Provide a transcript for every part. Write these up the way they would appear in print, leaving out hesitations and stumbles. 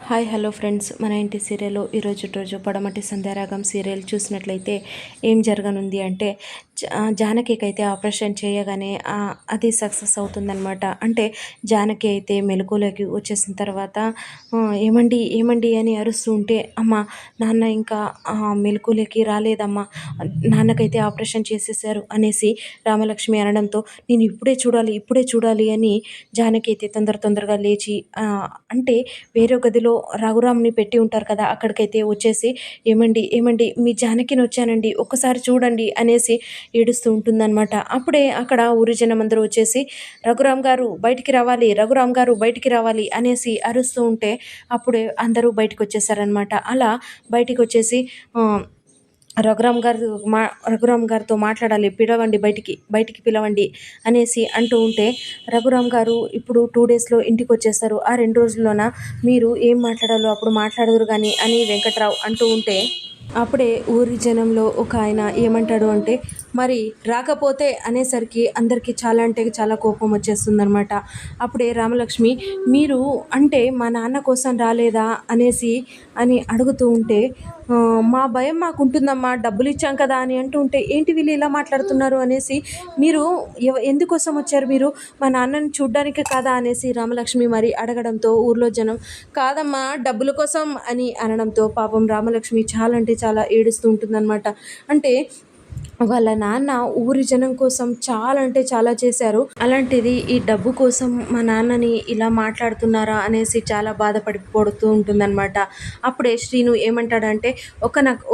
Hi hello friends, మన ఇంటి serial రోజు పడమటి సంధ్యారాగం సీరియల్ చూసినట్లయితే ఏం జరగనుంది అంటే జానకికి అయితే ఆపరేషన్ చేయగానే అది సక్సెస్ అవుతుందన్నమాట. అంటే జానకి అయితే మెలకువలోకి వచ్చేసిన తర్వాత ఏమండి ఏమండి అని అరుస్తూ ఉంటే, అమ్మ నాన్న ఇంకా మెలకువలోకి రాలేదమ్మా, నాన్నకైతే ఆపరేషన్ చేసేసారు అనేసి రామలక్ష్మి అనడంతో, నేను ఇప్పుడే చూడాలి అని జానకి అయితే తొందరగా లేచి అంటే వేరే గదిలో రఘురామ్ని పెట్టి ఉంటారు కదా, అక్కడికైతే వచ్చేసి ఏమండి మీ జానకిని వచ్చానండి, ఒక్కసారి చూడండి అనేసి ఏడుస్తూ ఉంటుందన్నమాట. అప్పుడే అక్కడ ఊరి జనం అందరూ వచ్చేసి రఘురామ్ గారు బయటికి రావాలి అనేసి అరుస్తూ ఉంటే అప్పుడే అందరూ బయటకు వచ్చేసారనమాట. అలా బయటికి వచ్చేసి రఘురామ్ గారితో మాట్లాడాలి, బయటికి పిలవండి అనేసి అంటూ ఉంటే, రఘురామ్ గారు ఇప్పుడు 2 డేస్లో ఇంటికి వచ్చేస్తారు, ఆ 2 రోజుల్లోన మీరు ఏం మాట్లాడాలో అప్పుడు మాట్లాడదురు కానీ అని వెంకట్రావు అంటూ ఉంటే, అప్పుడే ఊరి జనంలో ఒక ఆయన ఏమంటాడు అంటే, మరి రాకపోతే అనేసరికి అందరికీ చాలా అంటే చాలా కోపం వచ్చేస్తుందనమాట. అప్పుడే రామలక్ష్మి, మీరు అంటే మా నాన్న కోసం రాలేదా అని అడుగుతూ ఉంటే, మా భయం మాకుంటుందమ్మా, డబ్బులు ఇచ్చాం కదా అని అంటూ ఉంటే, ఏంటి వీళ్ళు ఇలా మాట్లాడుతున్నారు అనేసి, మీరు ఎందుకోసం వచ్చారు, మీరు మా నాన్నని చూడ్డానికి కాదా అనేసి రామలక్ష్మి మరి అడగడంతో ఊర్లో జనం, కాదమ్మా డబ్బుల కోసం అని అనడంతో పాపం రామలక్ష్మి చాలా అంటే చాలా ఏడుస్తూ ఉంటుందన్నమాట. అంటే వాళ్ళ నాన్న ఊరి జనం కోసం చాలా అంటే చాలా చేశారు, అలాంటిది ఈ డబ్బు కోసం మా నాన్నని ఇలా మాట్లాడుతున్నారా అనేసి చాలా పడుతూ ఉంటుందన్నమాట. అప్పుడే శ్రీను ఏమంటాడంటే,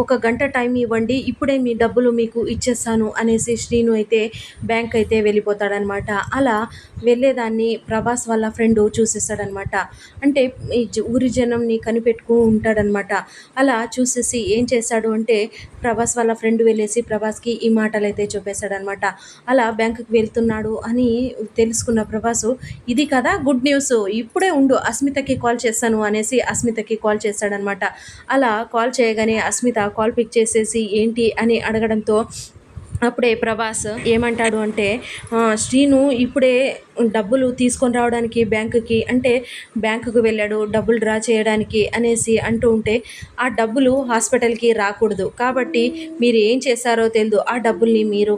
ఒక గంట టైం ఇవ్వండి, ఇప్పుడే మీ డబ్బులు మీకు ఇచ్చేస్తాను అనేసి శ్రీను అయితే బ్యాంక్ అయితే వెళ్ళిపోతాడనమాట. అలా వెళ్ళేదాన్ని ప్రభాస్ వాళ్ళ ఫ్రెండ్ చూసేస్తాడనమాట. అంటే ఈ ఊరి జనంని కనిపెట్టుకు ఉంటాడనమాట. అలా చూసేసి ఏం చేశాడు అంటే, ప్రభాస్ వాళ్ళ ఫ్రెండ్ వెళ్ళేసి ప్రభాస్కి ఈ మాటలు అయితే చెప్పేశాడనమాట. అలా బ్యాంకుకి వెళ్తున్నాడు అని తెలుసుకున్న ప్రభాసు, ఇది కదా గుడ్ న్యూస్, ఇప్పుడే ఉండు అస్మితకి కాల్ చేస్తాను అనేసి అస్మితకి కాల్ చేస్తాడనమాట. అలా కాల్ చేయగానే అస్మిత కాల్ పిక్ చేసేసి ఏంటి అని అడగడంతో, అప్పుడే ప్రభాస్ ఏమంటాడు అంటే, శ్రీను ఇప్పుడే డబ్బులు తీసుకొని రావడానికి బ్యాంకుకి వెళ్ళాడు డబ్బులు డ్రా చేయడానికి అనేసి అంటూ ఉంటే, ఆ డబ్బులు హాస్పిటల్కి రాకూడదు కాబట్టి మీరు ఏం చేశారో తెలియదు, ఆ డబ్బుల్ని మీరు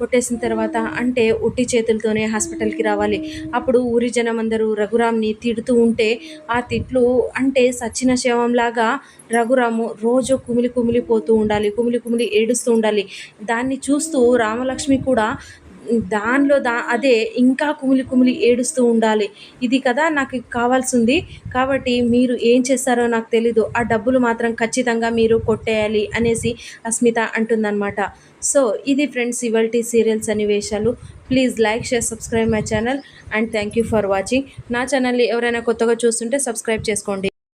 కొట్టేసిన తర్వాత అంటే ఉట్టి చేతులతోనే హాస్పిటల్కి రావాలి. అప్పుడు ఊరి జనం అందరూ రఘురామ్ని తిడుతూ ఉంటే, ఆ తిట్లు అంటే సచ్చిన శవంలాగా రఘురాము రోజు కుమిలిపోతూ ఉండాలి, కుమిలి ఏడుస్తూ ఉండాలి. దాన్ని చూస్తూ రామలక్ష్మి కూడా అదే ఇంకా కుమిలి ఏడుస్తూ ఉండాలి. ఇది కదా నాకు కావాల్సింది, కాబట్టి మీరు ఏం చేస్తారో నాకు తెలీదు, ఆ డబ్బులు మాత్రం ఖచ్చితంగా మీరు కొట్టేయాలి అనేసి అస్మిత అంటుందన్నమాట. సో ఇది ఫ్రెండ్స్ ఇవాల్టి సీరియల్ సన్నివేశాలు. Please like, share, subscribe my channel and thank you for watching. నా ఛానల్ని ఎవరైనా కొత్తగా చూస్తుంటే సబ్స్క్రైబ్ చేసుకోండి.